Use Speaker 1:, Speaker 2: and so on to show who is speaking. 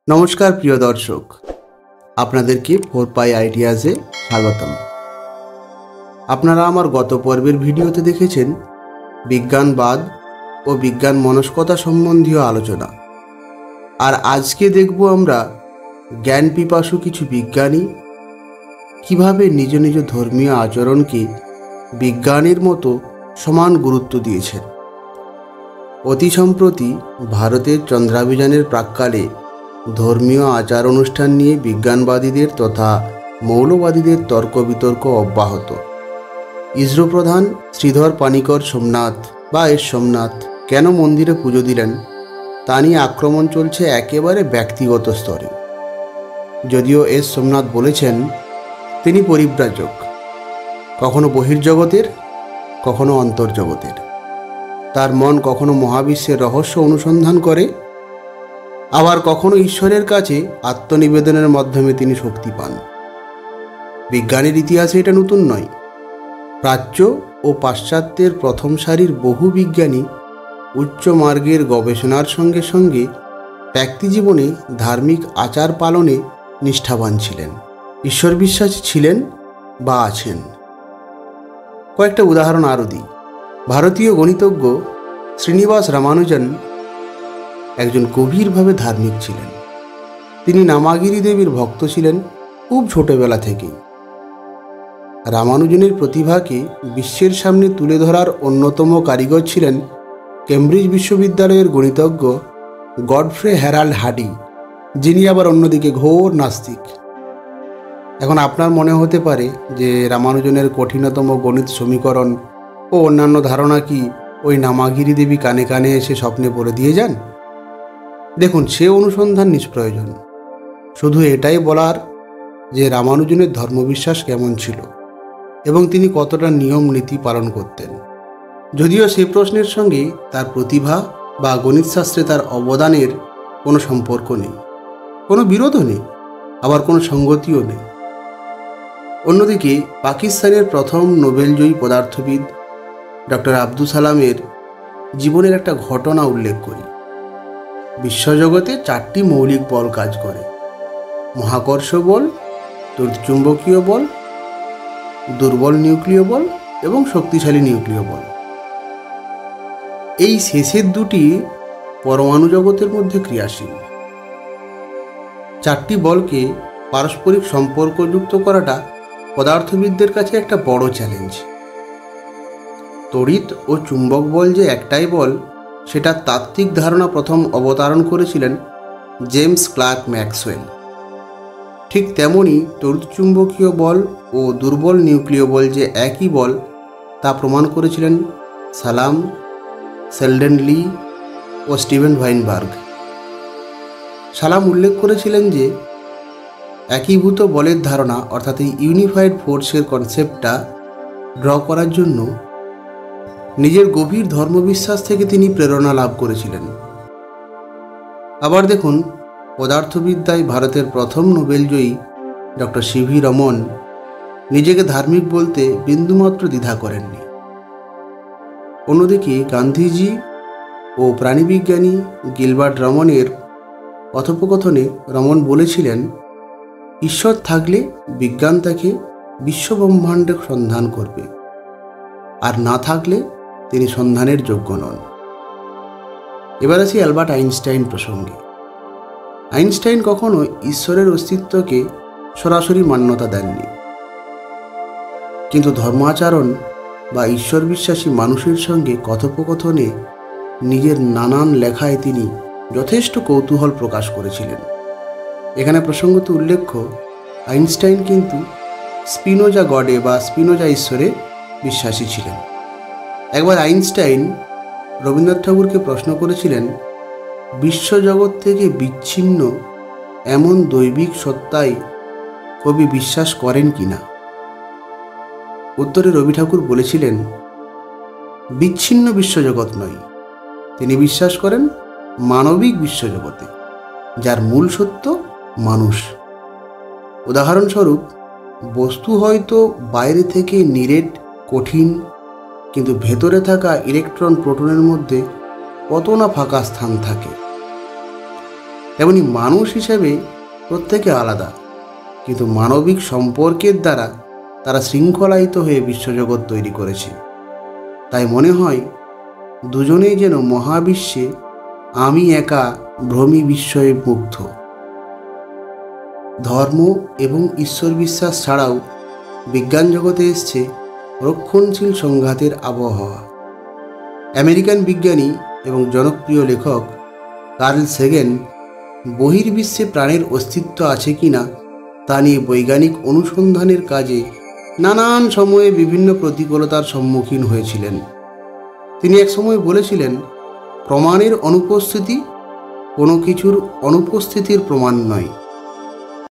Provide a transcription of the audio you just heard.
Speaker 1: নমস্কার প্রিয় দর্শক, আপনাদেরকে 4পাই আইডিয়াজে স্বাগতম। আপনারা আমার গত পর্বের ভিডিওতে দেখেছেন বিজ্ঞানবাদ ও বিজ্ঞান মনস্কতা সম্বন্ধীয় আলোচনা। আর আজকে দেখব আমরা জ্ঞান পিপাসু কিছু বিজ্ঞানী কিভাবে নিজ নিজ ধর্মীয় আচরণকে বিজ্ঞানের মতো সমান গুরুত্ব দিয়েছেন। অতি সম্প্রতি ভারতের চন্দ্রাভিযানের প্রাক্কালে ধর্মীয় আচার অনুষ্ঠান নিয়ে বিজ্ঞানবাদীদের তথা মৌলবাদীদের তর্ক বিতর্ক অব্যাহত। ইসরো প্রধান শ্রীধর পানিকর সোমনাথ বা এস সোমনাথ কেন মন্দিরে পুজো দিলেন তা নিয়ে আক্রমণ চলছে একেবারে ব্যক্তিগত স্তরে। যদিও এস সোমনাথ বলেছেন তিনি পরিব্রাজক, কখনো বহির্জগতের কখনো অন্তর্জগতের। তার মন কখনো মহাবিশ্বের রহস্য অনুসন্ধান করে, আবার কখনো ঈশ্বরের কাছে আত্মনিবেদনের মাধ্যমে তিনি শক্তি পান। বিজ্ঞানের ইতিহাসে এটা নতুন নয়। প্রাচ্য ও পাশ্চাত্যের প্রথম সারির বহু বিজ্ঞানী উচ্চ মার্গের গবেষণার সঙ্গে সঙ্গে ব্যক্তিজীবনে ধার্মিক আচার পালনে নিষ্ঠাবান ছিলেন, ঈশ্বর বিশ্বাসী ছিলেন বা আছেন। কয়েকটা উদাহরণ আরও দিই। ভারতীয় গণিতজ্ঞ শ্রীনিবাস রামানুজন একজন গভীরভাবে ধার্মিক ছিলেন। তিনি নামাগিরি দেবীর ভক্ত ছিলেন খুব ছোটবেলা থেকেই। রামানুজনের প্রতিভাকে বিশ্বের সামনে তুলে ধরার অন্যতম কারিগর ছিলেন কেমব্রিজ বিশ্ববিদ্যালয়ের গণিতজ্ঞ গডফ্রে হ্যারাল্ড হাডি, যিনি আবার অন্যদিকে ঘোর নাস্তিক। এখন আপনার মনে হতে পারে যে রামানুজনের কঠিনতম গণিত সমীকরণ ও অন্যান্য ধারণা কি ওই নামাগিরি দেবী কানে কানে এসে স্বপ্নে বলে দিয়ে যান? দেখুন, সে অনুসন্ধান নিষ্প্রয়োজন। শুধু এটাই বলার যে রামানুজনের ধর্মবিশ্বাস কেমন ছিল এবং তিনি কতটা নিয়ম নীতি পালন করতেন। যদিও সেই প্রশ্নের সঙ্গে তার প্রতিভা বা গণিতশাস্ত্রে তার অবদানের কোনো সম্পর্ক নেই, কোনো বিরোধও নেই, আবার কোনো সঙ্গতিও নেই। অন্যদিকে পাকিস্তানের প্রথম নোবেলজয়ী পদার্থবিদ ডক্টর আব্দুল সালামের জীবনের একটা ঘটনা উল্লেখ করি। বিশ্বজগতে 4টি মৌলিক বল কাজ করে: মহাকর্ষ বল, তড়িৎচুম্বকীয় বল, দুর্বল নিউক্লিয় বল এবং শক্তিশালী নিউক্লিয় বল। এই শেষের দুটি পরমাণু জগতের মধ্যে ক্রিয়াশীল। 4টি বলকে পারস্পরিক সম্পর্কযুক্ত করাটা পদার্থবিদদের কাছে একটা বড় চ্যালেঞ্জ। তড়িৎ ও চুম্বক বল যে একটাই বল, সেটা তাত্ত্বিক ধারণা প্রথম অবতারণ করেছিলেন জেমস ক্লার্ক ম্যাক্সওয়েল। ঠিক তেমনই তড়িৎচুম্বকীয় বল ও দুর্বল নিউক্লিয় বল যে একই বল তা প্রমাণ করেছিলেন সালাম, সেলডেন লি ও স্টিভেন ভাইনবার্গ। সালাম উল্লেখ করেছিলেন যে একীভূত বলের ধারণা অর্থাৎ এই ইউনিফাইড ফোর্সের কনসেপ্টটা ড্র করার জন্য নিজের গভীর ধর্মবিশ্বাস থেকে তিনি প্রেরণা লাভ করেছিলেন। আবার দেখুন, পদার্থবিদ্যায় ভারতের প্রথম নোবেলজয়ী ডক্টর সিভি রমন নিজেকে ধার্মিক বলতে বিন্দুমাত্র দ্বিধা করেননি। অন্যদিকে গান্ধীজি ও প্রাণীবিজ্ঞানী গিলবার্ট রমনের কথোপকথনে রমন বলেছিলেন, ঈশ্বর থাকলে বিজ্ঞান তাকে বিশ্বব্রহ্মাণ্ডের সন্ধান করবে, আর না থাকলে তিনি সন্ধানের যোগ্য নন। এবার আসি অ্যালবার্ট আইনস্টাইন প্রসঙ্গে। আইনস্টাইন কখনো ঈশ্বরের অস্তিত্বকে সরাসরি মান্যতা দেননি, কিন্তু ধর্মাচরণ বা ঈশ্বর বিশ্বাসী মানুষের সঙ্গে কথোপকথনে নিজের নানান লেখায় তিনি যথেষ্ট কৌতূহল প্রকাশ করেছিলেন। এখানে প্রসঙ্গত উল্লেখ্য, আইনস্টাইন কিন্তু স্পিনোজা গডে বা স্পিনোজা ঈশ্বরে বিশ্বাসী ছিলেন। একবার আইনস্টাইন রবীন্দ্রনাথ ঠাকুরকে প্রশ্ন করেছিলেন, বিশ্বজগৎ থেকে বিচ্ছিন্ন এমন দৈবিক সত্তায় কবি বিশ্বাস করেন কিনা। উত্তরে রবি ঠাকুর বলেছিলেন, বিচ্ছিন্ন বিশ্বজগৎ নয়, তিনি বিশ্বাস করেন মানবিক বিশ্বজগতে, যার মূল সত্য মানুষ। উদাহরণস্বরূপ, বস্তু হয়তো বাইরে থেকে নিরেট কঠিন, কিন্তু ভেতরে থাকা ইলেকট্রন প্রোটনের মধ্যে কত না ফাঁকা স্থান থাকে। তেমনি মানুষ হিসেবে প্রত্যেকে আলাদা, কিন্তু মানবিক সম্পর্কের দ্বারা তারা শৃঙ্খলায়িত হয়ে বিশ্বজগৎ তৈরি করেছে। তাই মনে হয় দুজনেই যেন মহাবিশ্বে আমি একা ভ্রমি বিস্ময়ে মুগ্ধ। ধর্ম এবং ঈশ্বর বিশ্বাস ছাড়াও বিজ্ঞান জগতে এসছে রক্ষণশীল সংঘাতের আবহাওয়া। আমেরিকান বিজ্ঞানী এবং জনপ্রিয় লেখক কার্ল সেগেন বহির্বিশ্বে প্রাণের অস্তিত্ব আছে কিনা তা নিয়ে বৈজ্ঞানিক অনুসন্ধানের কাজে নানান সময়ে বিভিন্ন প্রতিকূলতার সম্মুখীন হয়েছিলেন। তিনি এক সময় বলেছিলেন, প্রমাণের অনুপস্থিতি কোনো কিছুর অনুপস্থিতির প্রমাণ নয়।